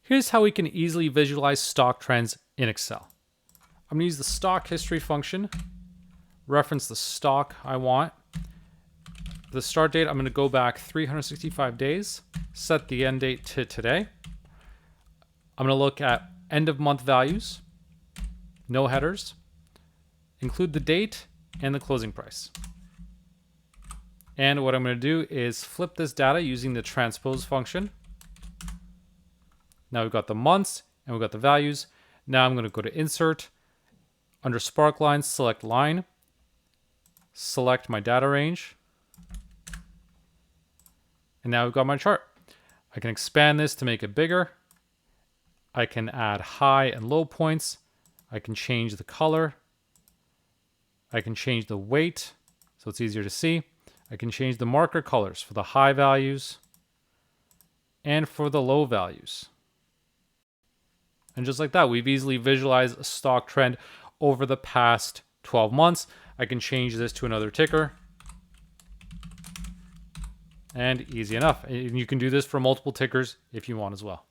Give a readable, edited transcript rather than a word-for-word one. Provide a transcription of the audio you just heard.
Here's how we can easily visualize stock trends in Excel. I'm going to use the stock history function, reference the stock I want. The start date, I'm going to go back 365 days, set the end date to today. I'm going to look at end of month values, no headers, include the date and the closing price. And what I'm going to do is flip this data using the transpose function. Now we've got the months and we've got the values. Now I'm going to go to insert, under spark lines, select line, select my data range. And now we've got my chart. I can expand this to make it bigger. I can add high and low points. I can change the color. I can change the weight so it's easier to see. I can change the marker colors for the high values and for the low values. And just like that, we've easily visualized a stock trend over the past 12 months. I can change this to another ticker. And easy enough. And you can do this for multiple tickers if you want as well.